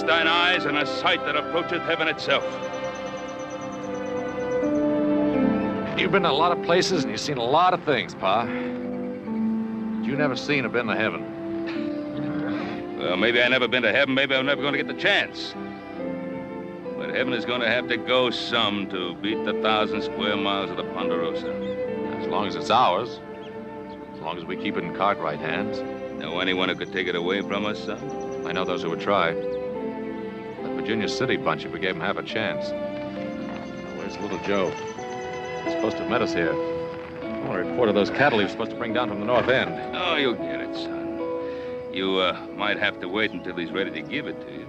thine eyes on a sight that approacheth heaven itself. You've been to a lot of places and you've seen a lot of things, Pa. But you never seen or been to heaven. Well, maybe I never been to heaven. Maybe I'm never going to get the chance. But heaven is going to have to go some to beat the 1,000 square miles of the Ponderosa. As long as it's ours. As long as we keep it in Cartwright hands. Know anyone who could take it away from us, son? I know those who would try. That Virginia City bunch, if we gave them half a chance. Where's little Joe? He's supposed to have met us here. I want a report of those cattle he was supposed to bring down from the north end. Oh, you'll get it, son. You might have to wait until he's ready to give it to you.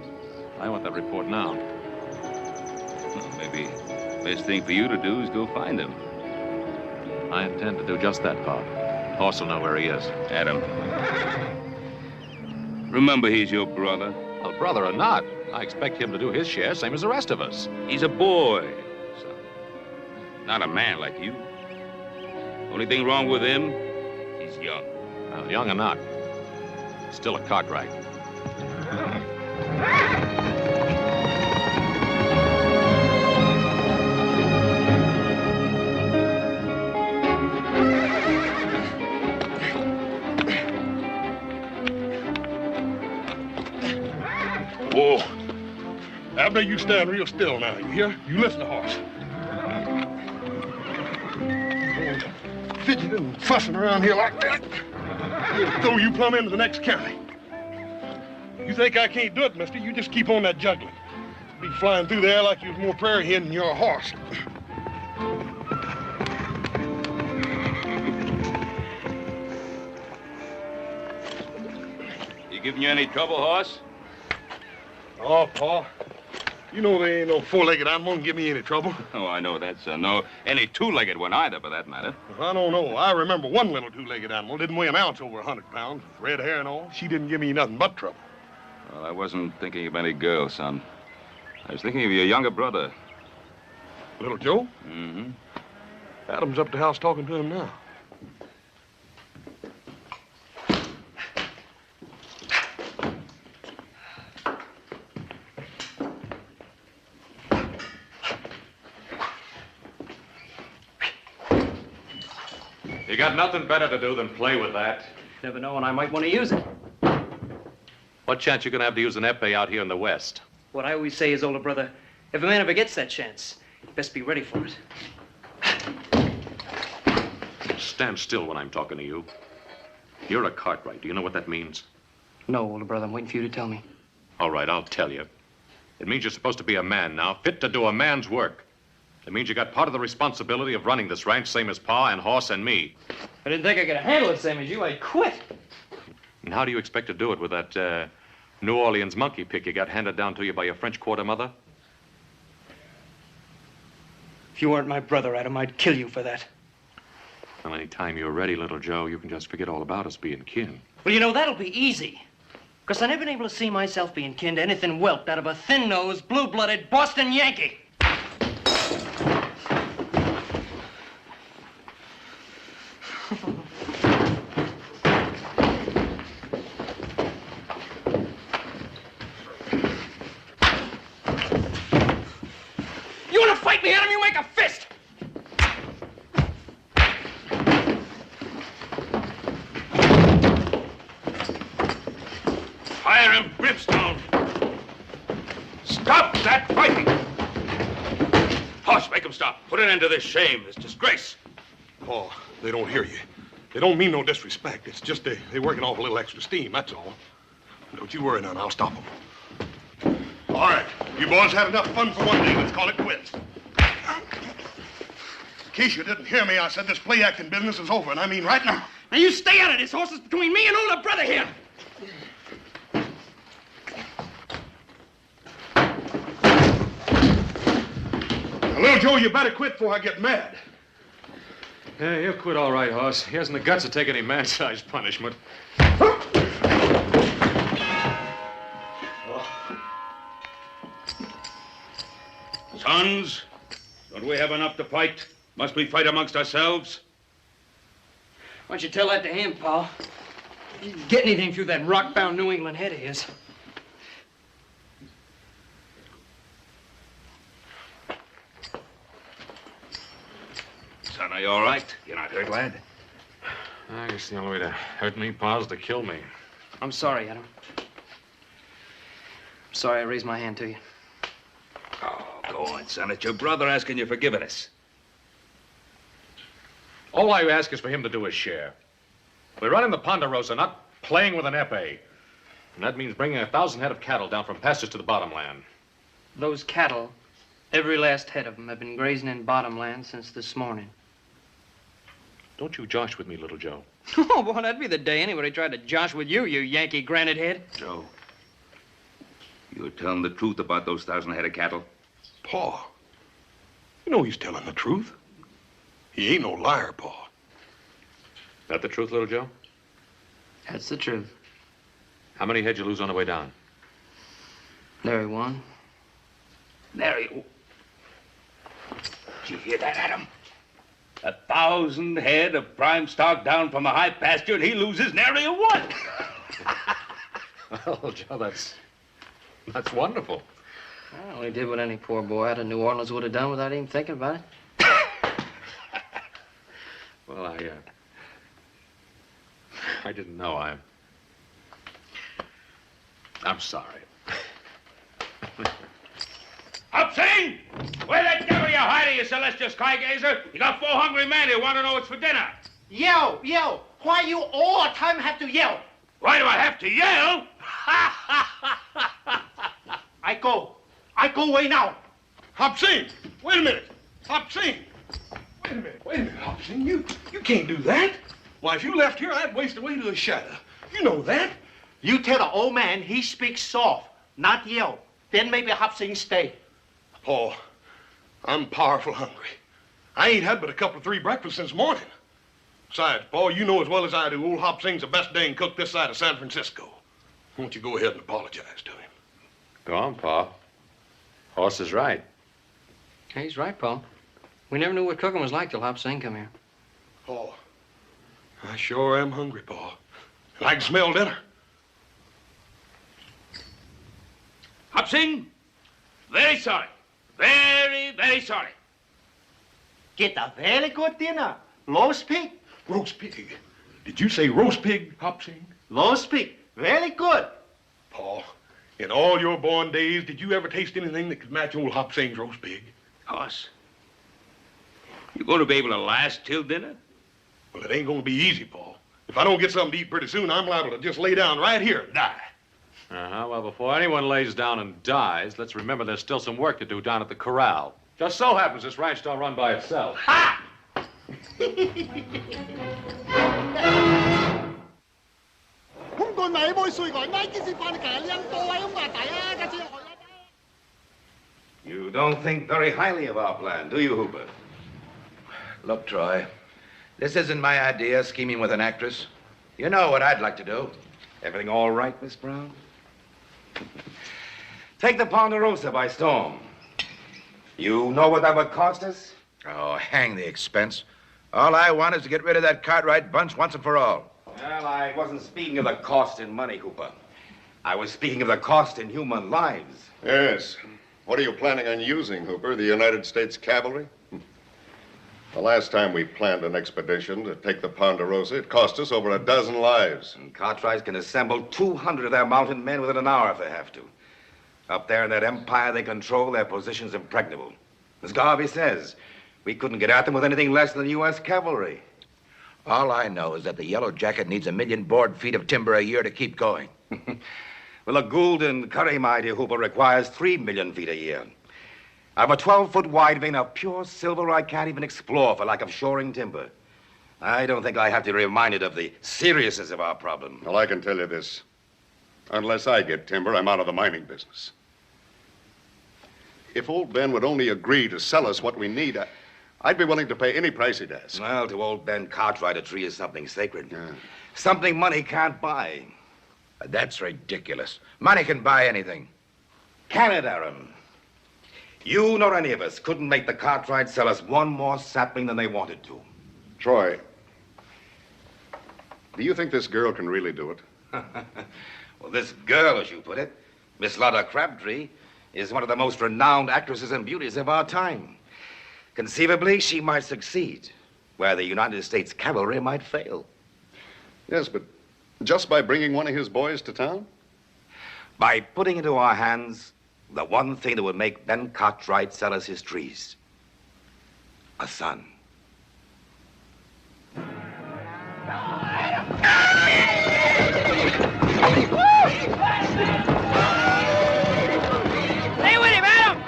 I want that report now. Well, maybe the best thing for you to do is go find him. I intend to do just that, Pa. Horse will know where he is. Adam. Remember, he's your brother. Well, brother or not, I expect him to do his share, same as the rest of us. He's a boy, son. Not a man like you. Only thing wrong with him, he's young. Well, young or not, still a Cartwright. Whoa. Abner, you stand real still now, you hear? You listen to horse. Fidgeting and fussing around here like that. He'll throw you plumb into the next county. You think I can't do it, mister? You just keep on that juggling. Be flying through the air like you was more prairie hen than you're a horse. He giving you any trouble, horse? Oh, Pa. You know there ain't no four-legged animal can give me any trouble. Oh, I know that, son. No, any two-legged one either, for that matter. I don't know. I remember one little two-legged animal didn't weigh an ounce over 100 pounds. Red hair and all. She didn't give me nothing but trouble. Well, I wasn't thinking of any girl, son. I was thinking of your younger brother. Little Joe? Mm-hmm. Adam's up the house talking to him now. You got nothing better to do than play with that. Never know when I might want to use it. What chance you gonna have to use an epee out here in the West? What I always say is, older brother, if a man ever gets that chance, you best be ready for it. Stand still when I'm talking to you. You're a Cartwright. Do you know what that means? No, older brother, I'm waiting for you to tell me. All right, I'll tell you. It means you're supposed to be a man now, fit to do a man's work. It means you got part of the responsibility of running this ranch, same as Pa and Horse and me. I didn't think I could handle it same as you. I'd quit. And how do you expect to do it with that New Orleans monkey pick you got handed down to you by your French quarter mother? If you weren't my brother, Adam, I'd kill you for that. Well, any time you're ready, little Joe, you can just forget all about us being kin. Well, you know, that'll be easy. Because I've never been able to see myself being kin to anything whelped out of a thin-nosed, blue-blooded Boston Yankee. You want to fight me, Adam? You make a fist! Fire him, brimstone! Stop that fighting! Horse, make him stop. Put an end to this shame, this disgrace. Pa, they don't hear you. They don't mean no disrespect. It's just they're working off a little extra steam, that's all. Don't you worry none. I'll stop them. All right. You boys had enough fun for one day. Let's call it quits. In case you didn't hear me, I said this play-acting business is over, and I mean right now. Now, you stay out of this. Horse is between me and older brother here. Now, little Joe, you better quit before I get mad. Yeah, he'll quit all right, Hoss. He hasn't the guts to take any man-sized punishment. Sons, don't we have enough to fight? Must we fight amongst ourselves? Why don't you tell that to him, Paul? He didn't get anything through that rock-bound New England head of his. Are you all right? You're not hurt, lad? I guess the only way to hurt me, Pa, is to kill me. I'm sorry, Adam. I'm sorry I raised my hand to you. Oh, go on, son. It's your brother asking you for forgiveness. All I ask is for him to do his share. We're running the Ponderosa, not playing with an epee. And that means bringing 1,000 head of cattle down from pastures to the bottomland. Those cattle, every last head of them, have been grazing in bottomland since this morning. Don't you josh with me, little Joe. Oh, boy, that'd be the day anybody tried to josh with you, you Yankee granite head. Joe, you're telling the truth about those 1,000 head of cattle? Pa, you know he's telling the truth. He ain't no liar, Pa. That the truth, little Joe? That's the truth. How many head you lose on the way down? Nary one. Nary. Did you hear that, Adam? 1,000 head of prime stock down from the high pasture, and he loses nary a one. Well, Joe, that's wonderful. I only did what any poor boy out of New Orleans would have done without even thinking about it. Well, I didn't know. I'm sorry. Up, Sing! Where the devil you hiding, you celestial sky gazer? You got 4 hungry men who want to know what's for dinner. Yell, yell. Why you all the time have to yell? Why do I have to yell? I go away now. Hop Sing, wait a minute. Hop Sing. Wait a minute, Hop Sing. You can't do that. Why, if you left here, I'd waste away to the shadow. You know that. You tell the old man he speaks soft, not yell. Then maybe Hop Sing stay. Paul, I'm powerful hungry. I ain't had but a couple of 3 breakfasts since morning. Besides, Paul, you know as well as I do, old Hop Sing's the best dang cook this side of San Francisco. Won't you go ahead and apologize to him? Go on, Pa. Horse is right. Hey, he's right, Paul. We never knew what cooking was like till Hop Sing come here. Paul, I sure am hungry, Paul. And I can smell dinner. Hop Sing, very sorry. Very, very sorry. Get a very good dinner. Roast pig. Roast pig. Did you say roast pig, Hop Sing? Roast pig. Very good. Paul, in all your born days, did you ever taste anything that could match old Hop Sing's roast pig? Hoss, you going to be able to last till dinner? Well, it ain't gonna be easy, Paul. If I don't get something to eat pretty soon, I'm liable to just lay down right here and die. Well, before anyone lays down and dies, let's remember there's still some work to do down at the corral. Just so happens this ranch don't run by itself. Ha! You don't think very highly of our plan, do you, Hooper? Look, Troy, this isn't my idea, scheming with an actress. You know what I'd like to do. Everything all right, Miss Brown? Take the Ponderosa by storm. You know what that would cost us? Oh, hang the expense. All I want is to get rid of that Cartwright bunch once and for all. Well, I wasn't speaking of the cost in money, Hooper. I was speaking of the cost in human lives. Yes. What are you planning on using, Hooper? The United States Cavalry? The last time we planned an expedition to take the Ponderosa, it cost us over a dozen lives. And Cartwright can assemble 200 of their mounted men within an hour if they have to. Up there in that empire they control, their position's impregnable. As Garvey says, we couldn't get at them with anything less than the U.S. cavalry. All I know is that the Yellow Jacket needs 1 million board feet of timber a year to keep going. Well, a Gould and Curry, my dear Hooper, requires 3 million feet a year. Out of a 12-foot wide vein of pure silver I can't even explore for lack of shoring timber. I don't think I have to be reminded of the seriousness of our problem. Well, I can tell you this. Unless I get timber, I'm out of the mining business. If old Ben would only agree to sell us what we need, I'd be willing to pay any price he'd ask. Well, to old Ben Cartwright, a tree is something sacred. Yeah. Something money can't buy. That's ridiculous. Money can buy anything. Can it, Aaron? You nor any of us couldn't make the Cartwright sell us one more sapling than they wanted to. Troy, do you think this girl can really do it? Well, this girl, as you put it, Miss Lotta Crabtree, is one of the most renowned actresses and beauties of our time. Conceivably, she might succeed. where the United States cavalry might fail. Yes, but just by bringing one of his boys to town? By putting into our hands the one thing that would make Ben Cartwright sell us his trees. A son. Stay with him, Adam!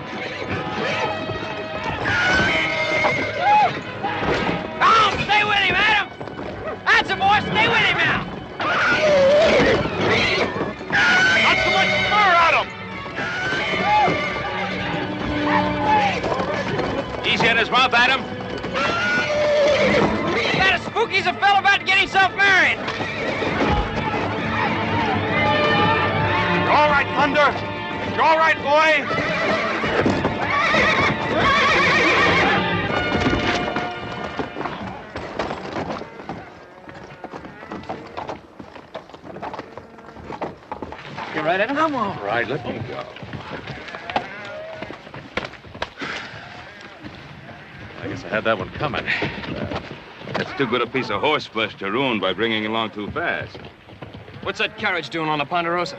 Come, stay with him, Adam! That's a boy, stay with him now! Not so much fur, Adam! Easy on his mouth, Adam. That a spooky's a fellow about to get himself married! You all right, Thunder? You all right, boy? You right, Adam? I'm all right. Let me go. I guess I had that one coming. That's too good a piece of horseflesh to ruin by bringing along too fast. What's that carriage doing on the Ponderosa?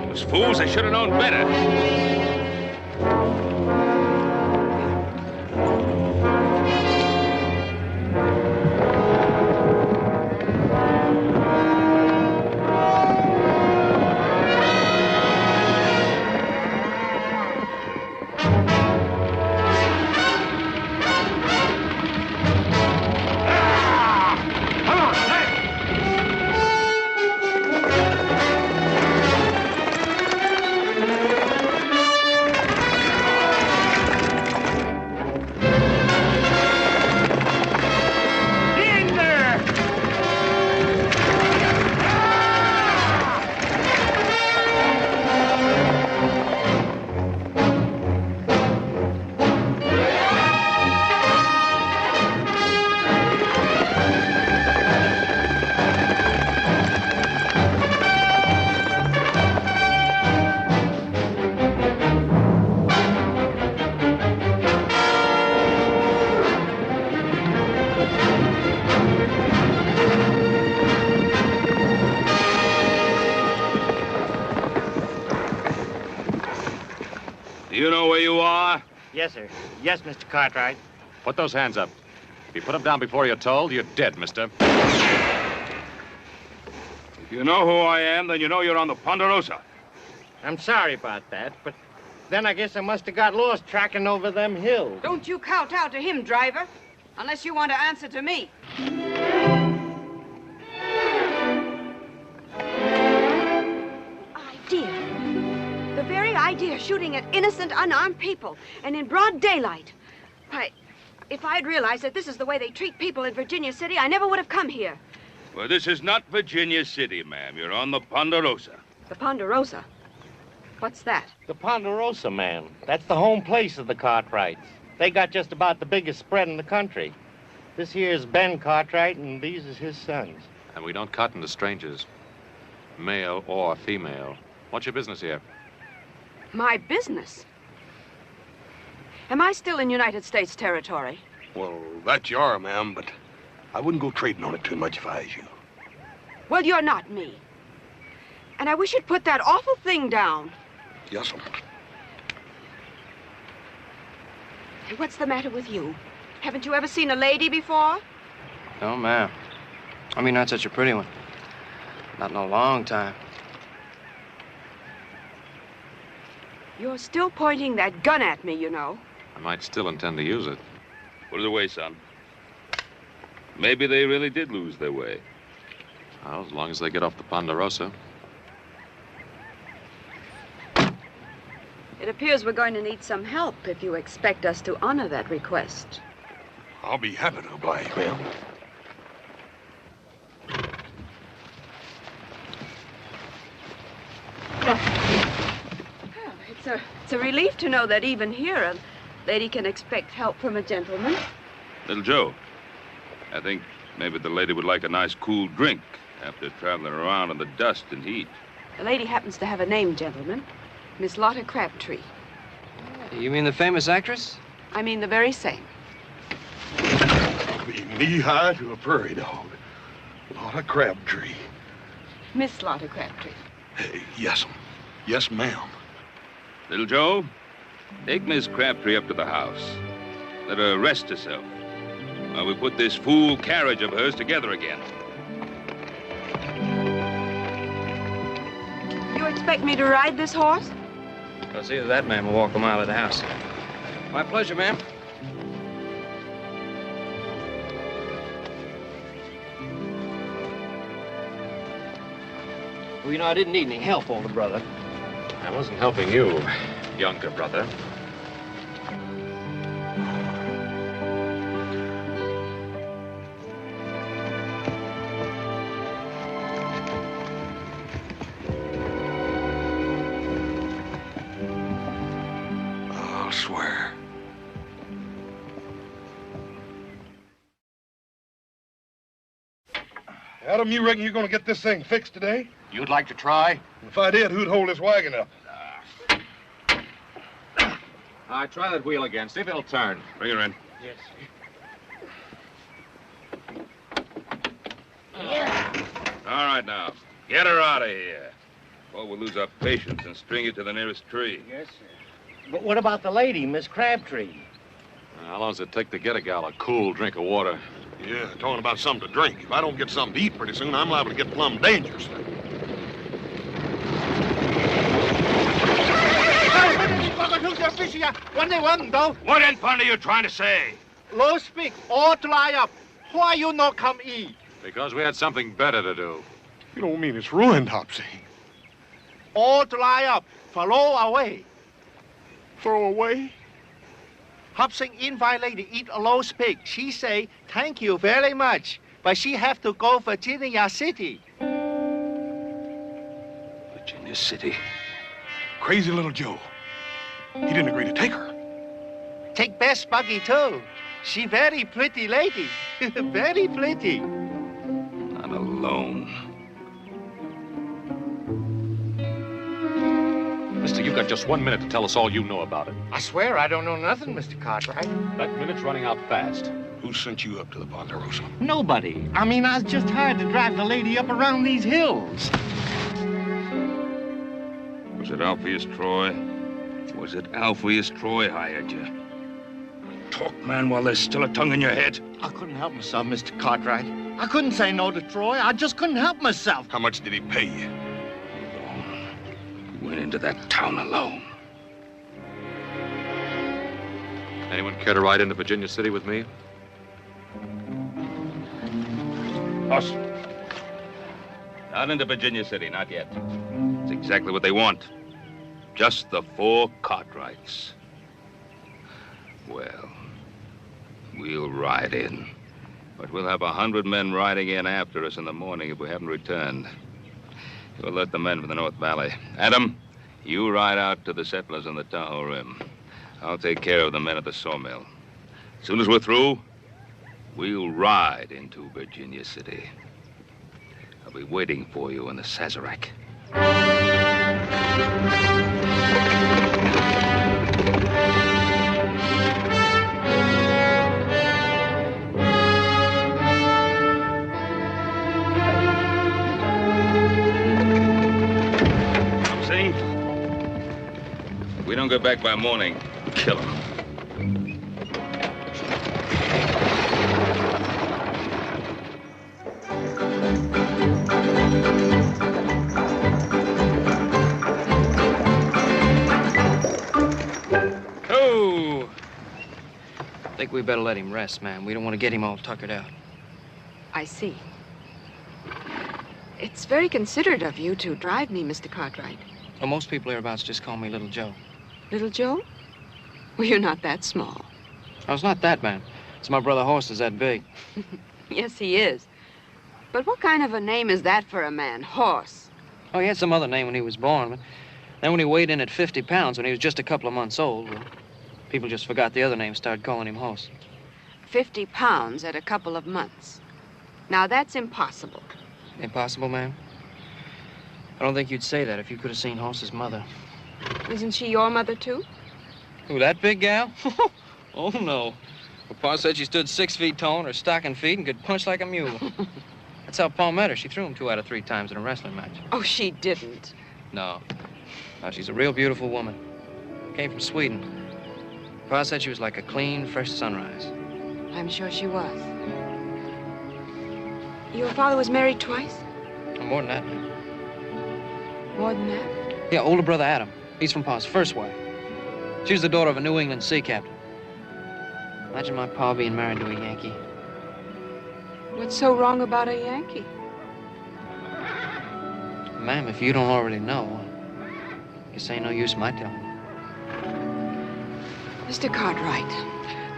Those fools, they should have known better. Do you know where you are? Yes, sir. Yes, Mr. Cartwright. Put those hands up. If you put them down before you're told, you're dead, mister. If you know who I am, then you know you're on the Ponderosa. I'm sorry about that, but then I guess I must have got lost tracking over them hills. Don't you kowtow to him, driver, unless you want to answer to me. Idea. The very idea of shooting at innocent, unarmed people, and in broad daylight. Why, if I'd realized that this is the way they treat people in Virginia City, I never would have come here. Well, this is not Virginia City, ma'am. You're on the Ponderosa. The Ponderosa? What's that? The Ponderosa, man. That's the home place of the Cartwrights. They got just about the biggest spread in the country. This here's Ben Cartwright, and these is his sons. And we don't cotton to strangers, male or female. What's your business here? My business? Am I still in United States territory? Well, that you are, ma'am, but I wouldn't go trading on it too much if I was you. Well, you're not me. And I wish you'd put that awful thing down. Yes, sir. Hey, what's the matter with you? Haven't you ever seen a lady before? No, ma'am. I mean, not such a pretty one. Not in a long time. You're still pointing that gun at me, you know. I might still intend to use it. Put it away, son. Maybe they really did lose their way. Well, as long as they get off the Ponderosa. It appears we're going to need some help if you expect us to honor that request. I'll be happy to oblige, ma'am. It's a relief to know that even here a lady can expect help from a gentleman. Little Joe, I think maybe the lady would like a nice cool drink after traveling around in the dust and heat. The lady happens to have a name, gentlemen. Miss Lotta Crabtree. You mean the famous actress? I mean the very same. Be knee-high to a prairie dog. Lotta Crabtree. Miss Lotta Crabtree. Hey, yes, yes, ma'am. Little Joe, take Miss Crabtree up to the house. Let her rest herself while we put this fool carriage of hers together again. You expect me to ride this horse? Because either that man will walk a mile of the house. My pleasure, ma'am. Well, you know, I didn't need any help, older brother. I wasn't helping you, younger brother. I'll swear. Adam, you reckon you're gonna get this thing fixed today? You'd like to try? If I did, who'd hold this wagon up? All right, try that wheel again. See if it'll turn. Bring her in. Yes. All right, now. Get her out of here. Or we'll lose our patience and string you to the nearest tree. Yes, sir. But what about the lady, Miss Crabtree? How long does it take to get a gal a cool drink of water? Yeah, talking about something to drink. If I don't get something to eat pretty soon, I'm liable to get plumb dangerous. What in fun are you trying to say? Low speak, all dry up. Why you not come eat? Because we had something better to do. You don't mean it's ruined, Hopsy. All dry up, follow away. Throw away? Hopsing invite lady eat a low speak. She say, thank you very much, but she have to go Virginia City. Virginia City. Crazy little Joe. He didn't agree to take her. Take Bess Buggy too. She very pretty lady. Very pretty. Not alone. Mister, you've got just 1 minute to tell us all you know about it. I swear I don't know nothing, Mr. Cartwright. That minute's running out fast. Who sent you up to the Ponderosa? Nobody. I mean, I was just hired to drive the lady up around these hills. Was it Alpheus Troy? Was it Alpheus Troy hired you? Talk, man, while there's still a tongue in your head. I couldn't help myself, Mr. Cartwright. I couldn't say no to Troy. I just couldn't help myself. How much did he pay you? You went into that town alone. Anyone care to ride into Virginia City with me? Us. Not into Virginia City, not yet. It's exactly what they want. Just the 4 Cartwrights. Well, we'll ride in. But we'll have 100 men riding in after us in the morning if we haven't returned. You'll let the men from the North Valley. Adam, you ride out to the settlers on the Tahoe Rim. I'll take care of the men at the sawmill. As soon as we're through, we'll ride into Virginia City. I'll be waiting for you in the Sazerac. If we don't get back by morning, kill him. Oh! I think we better let him rest, ma'am. We don't want to get him all tuckered out. I see. It's very considerate of you to drive me, Mr. Cartwright. Well, most people hereabouts just call me Little Joe. Little Joe? Well, you're not that small. Oh, it's not that, man. It's my brother Horse is that big. Yes, he is. But what kind of a name is that for a man? Horse. Oh, he had some other name when he was born, but then when he weighed in at 50 pounds, when he was just a couple of months old, well, people just forgot the other name and started calling him Horse. 50 pounds at a couple of months. Now, that's impossible. Impossible, ma'am? I don't think you'd say that if you could have seen Horse's mother. Isn't she your mother, too? Who, that big gal? Oh, no. Well, Pa said she stood 6 feet tall on her stocking feet and could punch like a mule. That's how Pa met her. She threw him 2 out of 3 times in a wrestling match. Oh, she didn't. No. No, she's a real beautiful woman. Came from Sweden. Pa said she was like a clean, fresh sunrise. I'm sure she was. Your father was married twice? Oh, more than that, man. More than that? Yeah, older brother Adam. He's from Pa's first wife. She was the daughter of a New England sea captain. Imagine my pa being married to a Yankee. What's so wrong about a Yankee? Ma'am, if you don't already know, guess ain't no use my telling you. Mr. Cartwright,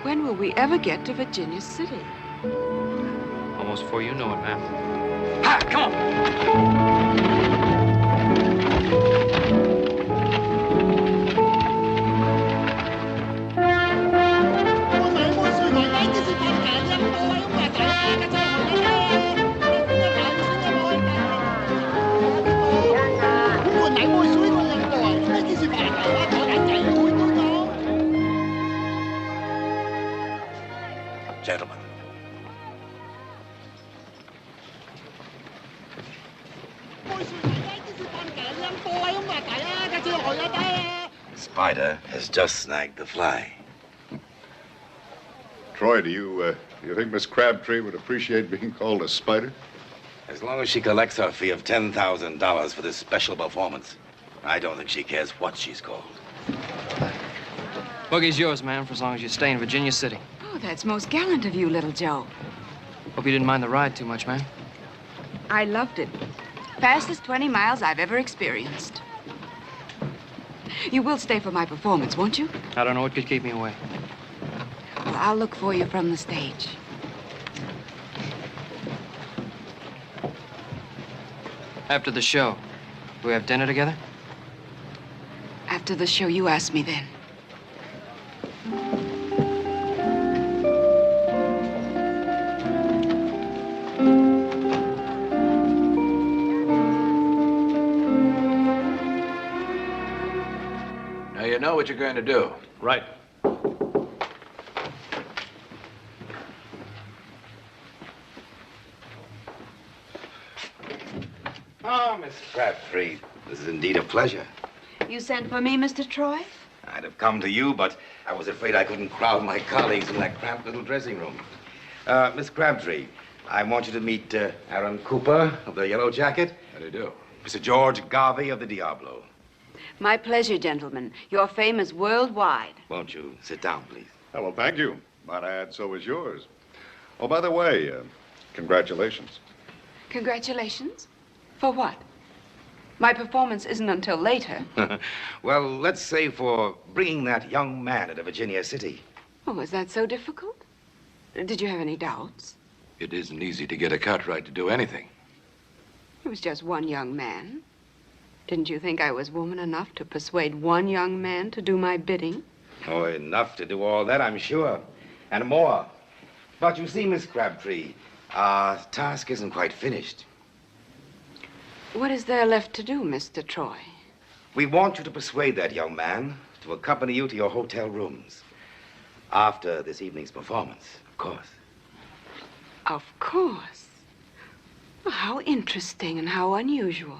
when will we ever get to Virginia City? Almost before you know it, ma'am. Ha! Come on! Gentlemen. Spider has just snagged the fly. Troy, do you think Miss Crabtree would appreciate being called a spider? As long as she collects her fee of $10,000 for this special performance, I don't think she cares what she's called. Boogie's yours, ma'am, for as long as you stay in Virginia City. Oh, that's most gallant of you, little Joe. Hope you didn't mind the ride too much, ma'am. I loved it. Fastest 20 miles I've ever experienced. You will stay for my performance, won't you? I don't know what could keep me away. Well, I'll look for you from the stage. After the show, do we have dinner together? After the show, you ask me then. Now you know what you're going to do. Right. Oh, Miss Crabtree, this is indeed a pleasure. You sent for me, Mr. Troy? I'd have come to you, but I was afraid I couldn't crowd my colleagues in that cramped little dressing room. Miss Crabtree, I want you to meet Aaron Cooper of the Yellow Jacket. How do you do? Mr. George Garvey of the Diablo. My pleasure, gentlemen. Your fame is worldwide. Won't you sit down, please? Oh, well, thank you. Might I add, so is yours. Oh, by the way, congratulations. Congratulations? For what? My performance isn't until later. Well, let's say for bringing that young man into Virginia City. Oh, is that so difficult? Did you have any doubts? It isn't easy to get a Cartwright to do anything. It was just one young man. Didn't you think I was woman enough to persuade one young man to do my bidding? Oh, enough to do all that, I'm sure. And more. But you see, Miss Crabtree, our task isn't quite finished. What is there left to do, Mr. Troy? We want you to persuade that young man to accompany you to your hotel rooms. After this evening's performance, of course. Of course. Well, how interesting and how unusual.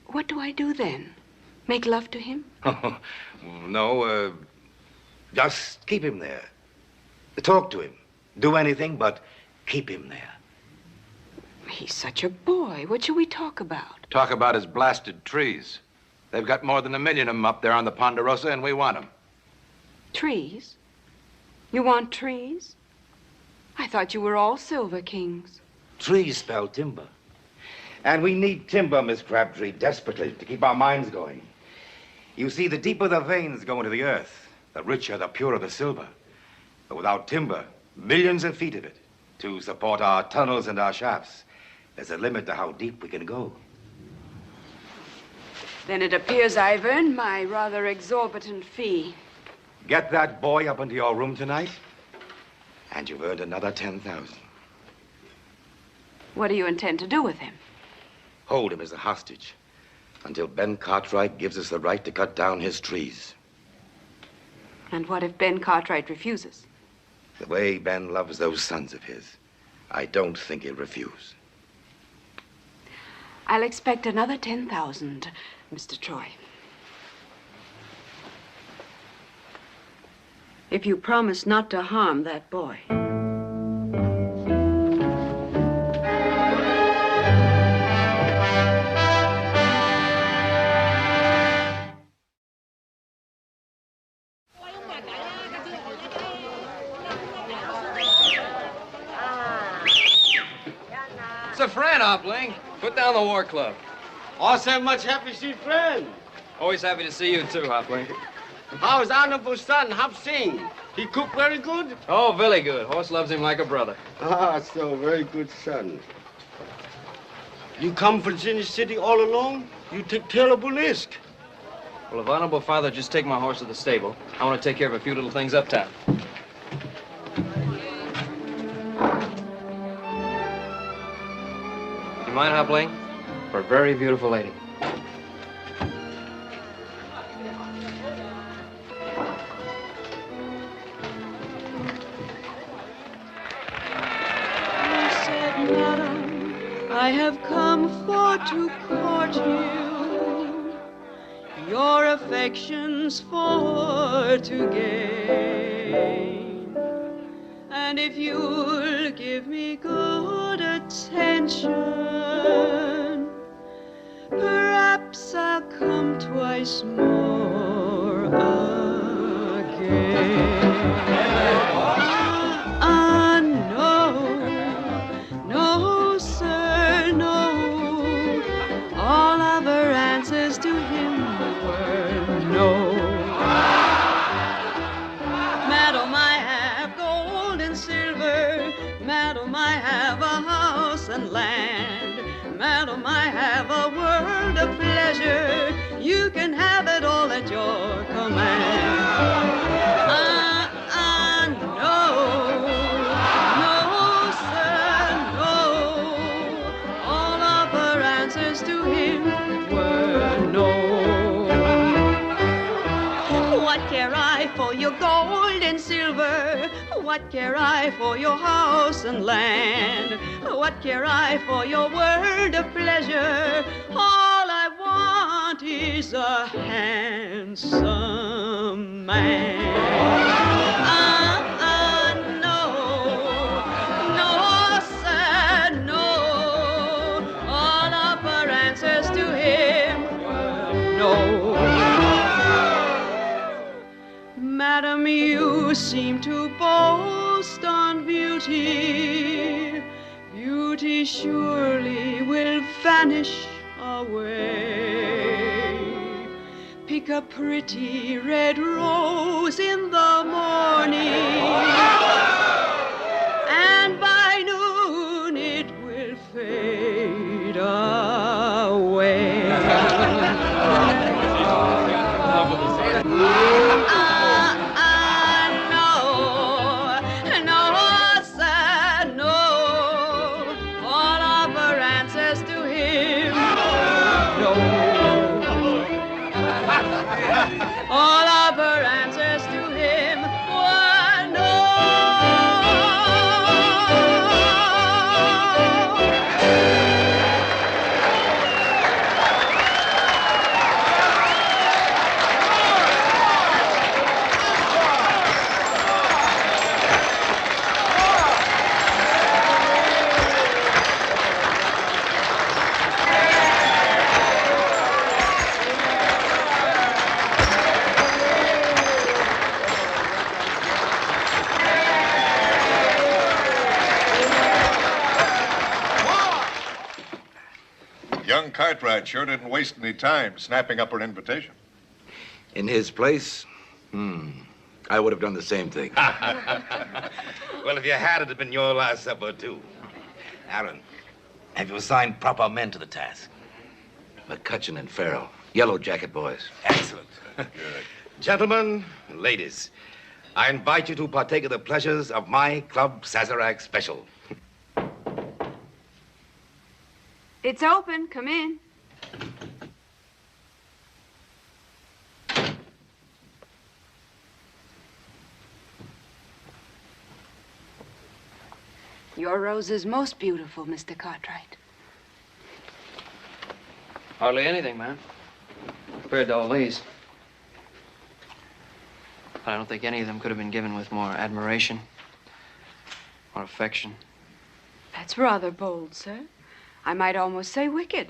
What do I do then? Make love to him? Oh, no, just keep him there. Talk to him. Do anything but keep him there. He's such a boy. What should we talk about? Talk about his blasted trees. They've got more than 1 million of them up there on the Ponderosa, and we want them. Trees? You want trees? I thought you were all Silver Kings. Trees spell timber. And we need timber, Miss Crabtree, desperately, to keep our minds going. You see, the deeper the veins go into the earth, the richer, the purer the silver. But without timber, millions of feet of it, to support our tunnels and our shafts, there's a limit to how deep we can go. Then it appears I've earned my rather exorbitant fee. Get that boy up into your room tonight, and you've earned another 10,000. What do you intend to do with him? Hold him as a hostage until Ben Cartwright gives us the right to cut down his trees. And what if Ben Cartwright refuses? The way Ben loves those sons of his, I don't think he'll refuse. I'll expect another 10,000, Mr. Troy. If you promise not to harm that boy. It's a friend, Hopling. Put down the war club. Also much happy to see friend. Always happy to see you too, Hopling. How's honorable son, Hop Sing? He cook very good? Oh, very good. Horse loves him like a brother. Ah, so very good son. You come from Virginia City all alone? You take terrible risk. Well, if honorable father just take my horse to the stable, I want to take care of a few little things uptown. You mind, Hopling? For a very beautiful lady. I have come for to court you, your affections for to gain. And if you'll give me good attention, perhaps I'll come twice more again. No, sir, no. All of her answers to him were no. Madam, I have gold and silver. Madam, I have a house and land. Madam, I have a world of pleasure. You can have it all at your command. To him were no. What care I for your gold and silver? What care I for your house and land? What care I for your world of pleasure? All I want is a handsome man. Madam, you seem to boast on beauty. Beauty surely will vanish away. Pick a pretty red rose in the morning, and by noon it will fade away. All of her answers to him were no. Young Cartwright sure didn't waste any time snapping up her invitation. In his place, I would have done the same thing. Well, if you had, it'd have been your last supper, too. Aaron, have you assigned proper men to the task? McCutcheon and Farrell, Yellow Jacket boys. Excellent. Good. Gentlemen, ladies, I invite you to partake of the pleasures of my Club Sazerac special. It's open. Come in. Your rose is most beautiful, Mr. Cartwright. Hardly anything, ma'am. Compared to all these. But I don't think any of them could have been given with more admiration or affection. That's rather bold, sir. I might almost say wicked.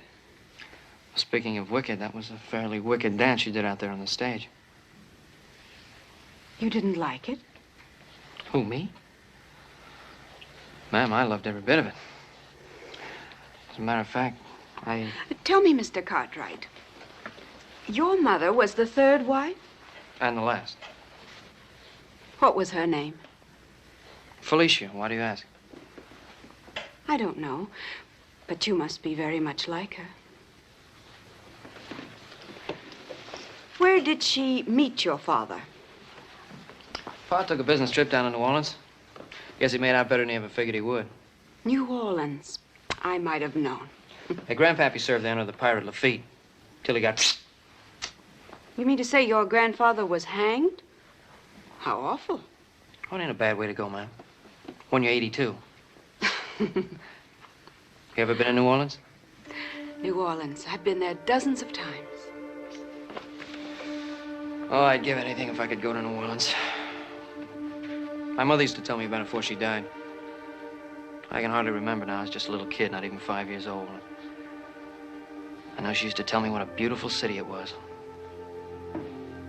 Speaking of wicked, that was a fairly wicked dance you did out there on the stage. You didn't like it? Who, me? Ma'am, I loved every bit of it. As a matter of fact, Tell me, Mr. Cartwright, your mother was the third wife? And the last. What was her name? Felicia, why do you ask? I don't know, but you must be very much like her. Where did she meet your father? Pa took a business trip down to New Orleans. Guess he made out better than he ever figured he would. New Orleans. I might have known. Hey, Grandpappy served there under the pirate Lafitte, till he got... You mean to say your grandfather was hanged? How awful. Oh, it ain't a bad way to go, ma'am. When you're 82. You ever been in New Orleans? New Orleans. I've been there dozens of times. Oh, I'd give anything if I could go to New Orleans. My mother used to tell me about it before she died. I can hardly remember now. I was just a little kid, not even 5 years old. I know she used to tell me what a beautiful city it was.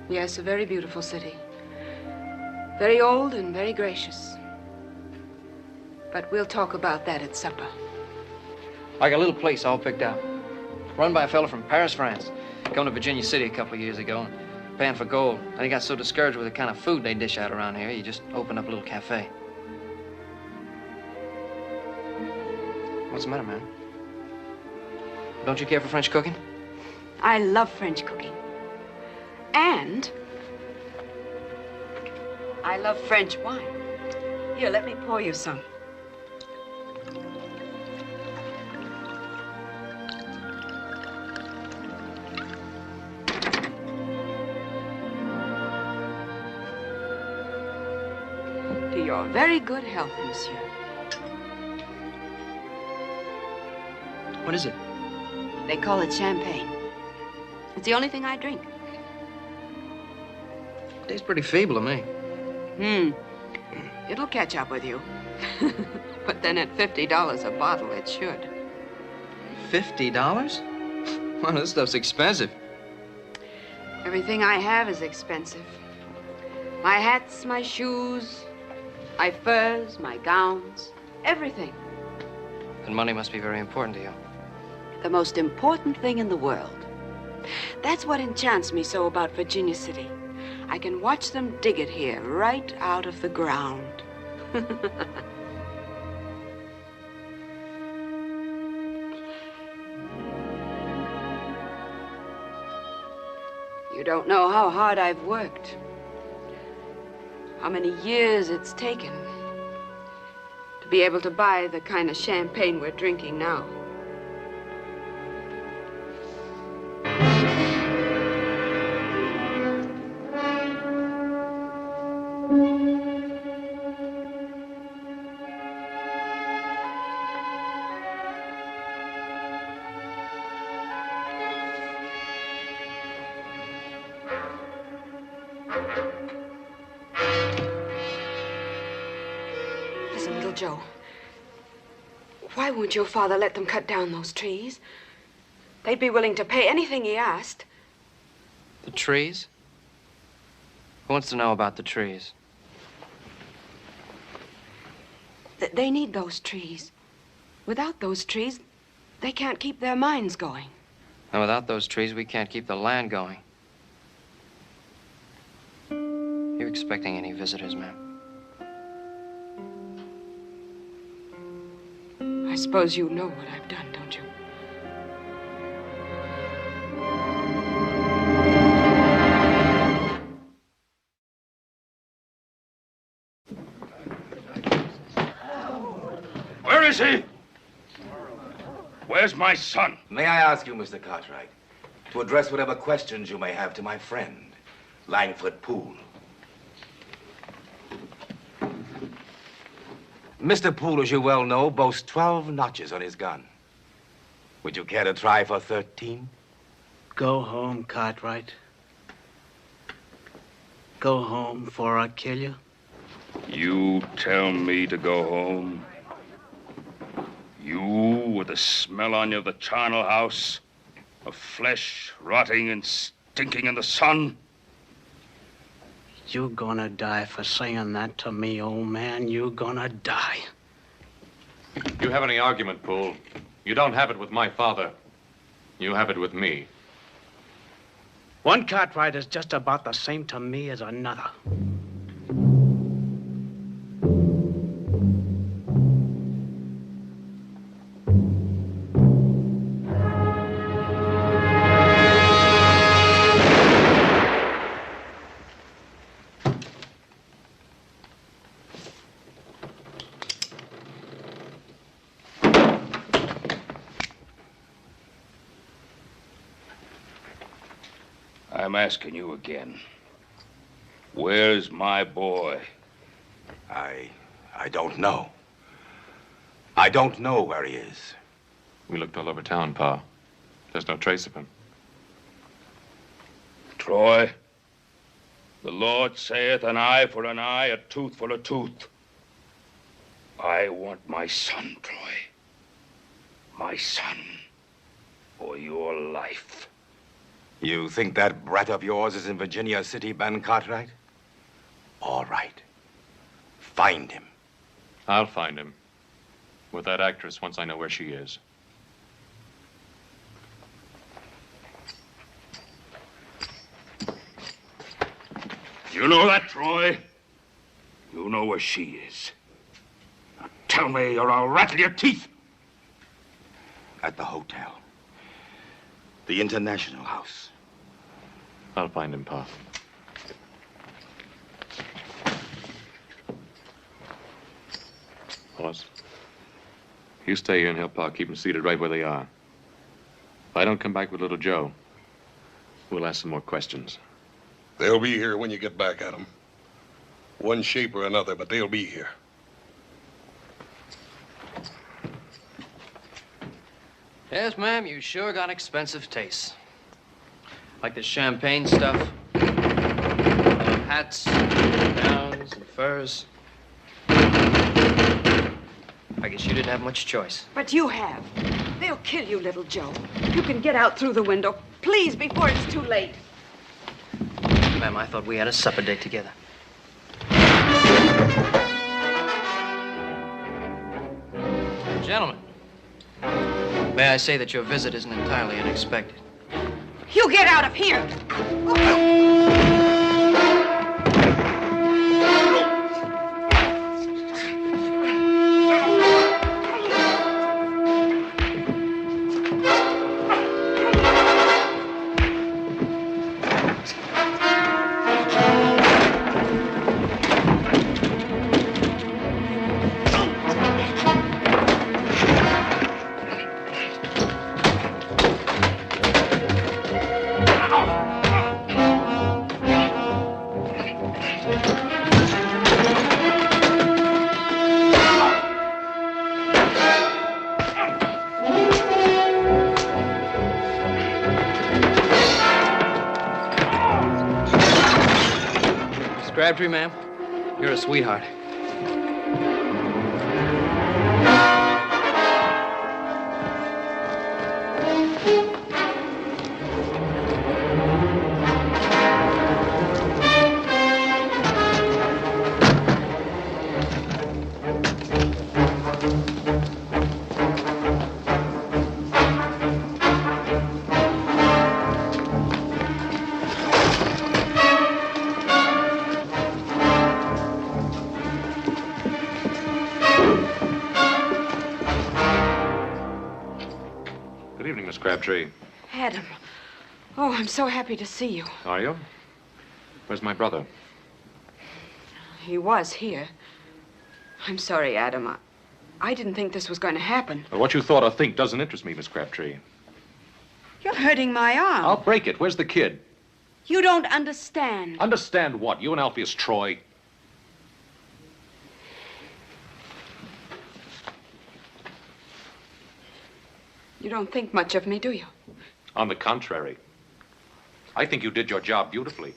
Yes, a very beautiful city. Very old and very gracious. But we'll talk about that at supper. I got a little place all picked out. Run by a fellow from Paris, France. Come to Virginia City a couple of years ago, paying for gold. And he got so discouraged with the kind of food they dish out around here, he just opened up a little cafe. What's the matter, man? Don't you care for French cooking? I love French cooking. And I love French wine. Here, let me pour you some. To your very good health, monsieur. What is it? They call it champagne. It's the only thing I drink. Tastes pretty feeble to me. It'll catch up with you. But then at $50 a bottle, it should. $50? Well, this stuff's expensive. Everything I have is expensive. My hats, my shoes, my furs, my gowns, everything. And money must be very important to you. The most important thing in the world. That's what enchants me so about Virginia City. I can watch them dig it here, right out of the ground. You don't know how hard I've worked. How many years it's taken to be able to buy the kind of champagne we're drinking now. Listen, little Joe. Why won't your father let them cut down those trees? They'd be willing to pay anything he asked. The trees? Who wants to know about the trees? They need those trees. Without those trees, they can't keep their mines going. And without those trees, we can't keep the land going. You expecting any visitors, ma'am? I suppose you know what I've done, don't you? Where is he? Where's my son? May I ask you, Mr. Cartwright, to address whatever questions you may have to my friend, Langford Poole? Mr. Poole, as you well know, boasts 12 notches on his gun. Would you care to try for 13? Go home, Cartwright. Go home before I kill you. You tell me to go home? You, with the smell on you of the charnel house, of flesh rotting and stinking in the sun? You're gonna die for saying that to me, old man. You're gonna die. You have any argument, Poole? You don't have it with my father. You have it with me. One Cartwright is just about the same to me as another. I'm asking you again. Where's my boy? I don't know. I don't know where he is. We looked all over town, Pa. There's no trace of him. Troy, the Lord saith an eye for an eye, a tooth for a tooth. I want my son, Troy. My son, or your life. You think that brat of yours is in Virginia City, Ben Cartwright? All right. Find him. I'll find him. With that actress once I know where she is. You know that, Troy? You know where she is. Now tell me or I'll rattle your teeth. At the hotel. The International House. I'll find him, Pa. Hollis, you stay here and help Pa keep them seated right where they are. If I don't come back with little Joe, we'll ask some more questions. They'll be here when you get back at them. One shape or another, but they'll be here. Yes, ma'am, you sure got expensive tastes. Like the champagne stuff, hats, gowns, and furs. I guess you didn't have much choice. But you have. They'll kill you, little Joe. You can get out through the window, please, before it's too late. Ma'am, I thought we had a supper date together. Gentlemen, may I say that your visit isn't entirely unexpected? You get out of here! Crabtree, ma'am, you're a sweetheart. Good evening, Miss Crabtree. Adam. Oh, I'm so happy to see you. Are you? Where's my brother? He was here. I'm sorry, Adam. I didn't think this was going to happen. Well, what you thought or think doesn't interest me, Miss Crabtree. You're hurting my arm. I'll break it. Where's the kid? You don't understand. Understand what? You and Alpheus Troy? You don't think much of me, do you? On the contrary. I think you did your job beautifully.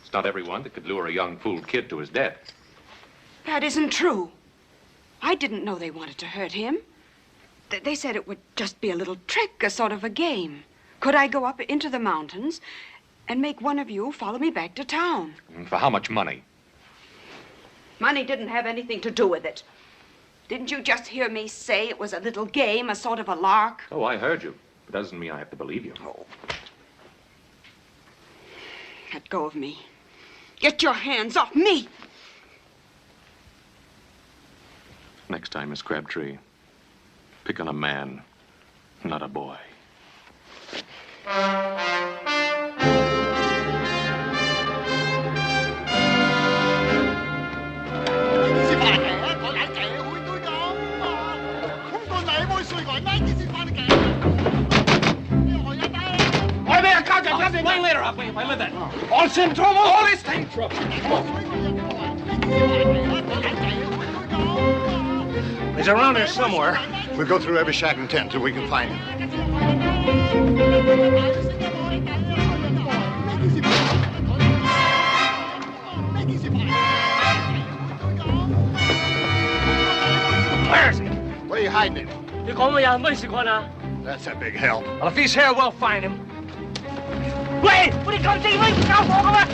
It's not everyone that could lure a young fool kid to his death. That isn't true. I didn't know they wanted to hurt him. They said it would just be a little trick, a sort of a game. Could I go up into the mountains and make one of you follow me back to town? For how much money? Money didn't have anything to do with it. Didn't you just hear me say it was a little game, a sort of a lark? Oh, I heard you. But that doesn't mean I have to believe you. Oh. Let go of me. Get your hands off me! Next time, Miss Crabtree, pick on a man, not a boy. Wait later, I'll pay if I live there. All's in trouble? All is in trouble. He's around here somewhere. We'll go through every shack and tent till we can find him. Where is he? Where are you hiding him? That's a big help. Well, if he's here, we'll find him. 喂，我哋咁正威交火噶嘛？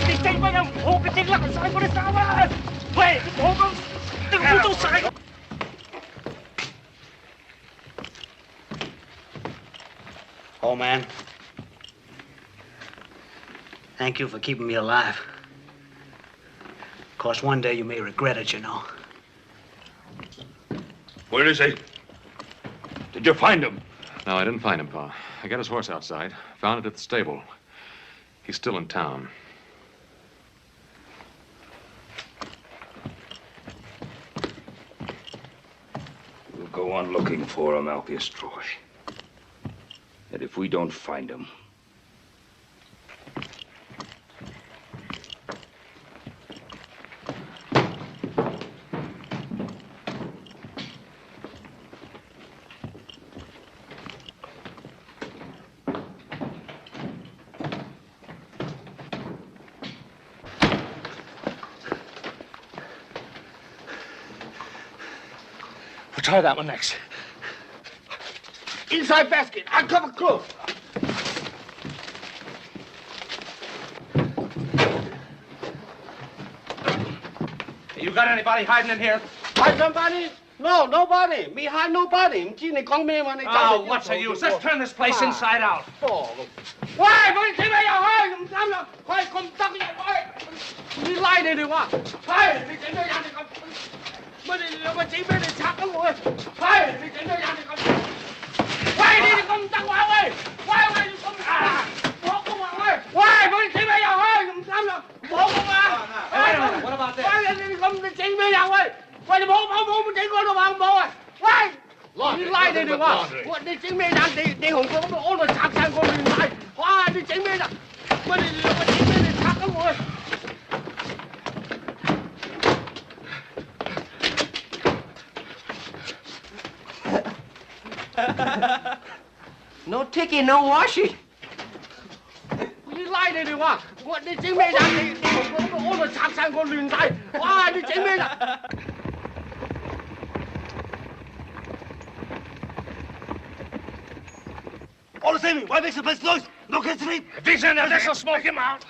你正威有唔好嘅正甩晒我啲衫啊！喂，你冇咁，你污糟晒。Oh, man. Thank you for keeping me alive. Of course, one day you may regret it, you know. Where is he? Did you find him? No, I didn't find him, Pa. I got his horse outside. Found it at the stable. He's still in town. We'll go on looking for him, Alpheus Troy. And if we don't find him... We'll try that one next. Inside basket. Uncover close. You got anybody hiding in here? Hide somebody? No, nobody. Me hide nobody. Oh, what's the use? Let's turn this place inside out. Oh. 喂，佢點解又開？唔啱啦，開咁得嘅開，你拉你哋話，係你整到人哋咁，乜你兩個整俾你拆咗我？係你整到人哋咁，喂你哋咁得話喂，喂你咁啊，我咁話喂，喂佢整咩又開？唔啱啦，我咁啊，喂我話喂你咁你整咩又喂？喂你冇整過都話冇啊，喂！ 你拉你哋話，喂你整咩人？你紅過咁安度拆晒我亂晒，哇！你整咩人？喂你兩個整咩？你拆咗我！ No ticky, no washing. 你拉你哋話，喂你整咩人？你紅過咁安度拆晒我亂晒，哇！你整咩人？ All the same, why make the place noise? No kids sleep. If he's in there, let's go smoke him out.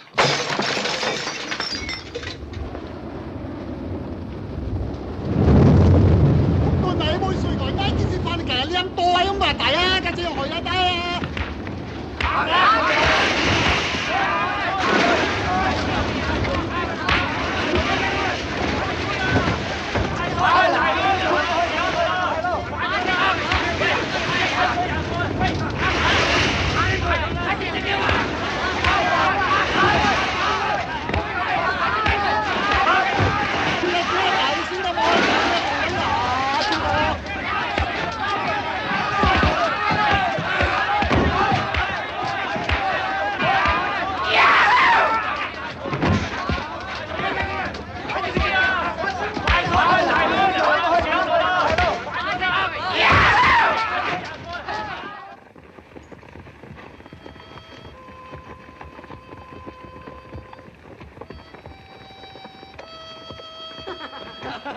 Little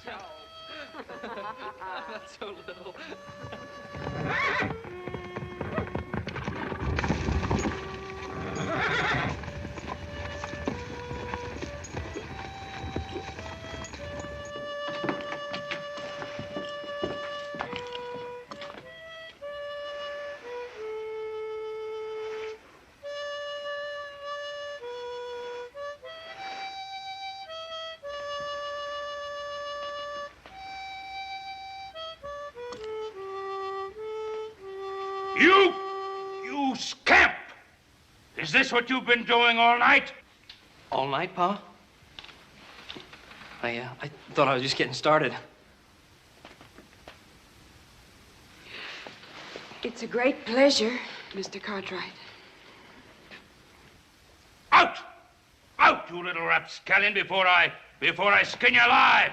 Joe. Not so little. You scamp! Is this what you've been doing all night? All night, Pa? I thought I was just getting started. It's a great pleasure, Mr. Cartwright. Out! Out, you little rapscallion, before I skin you alive!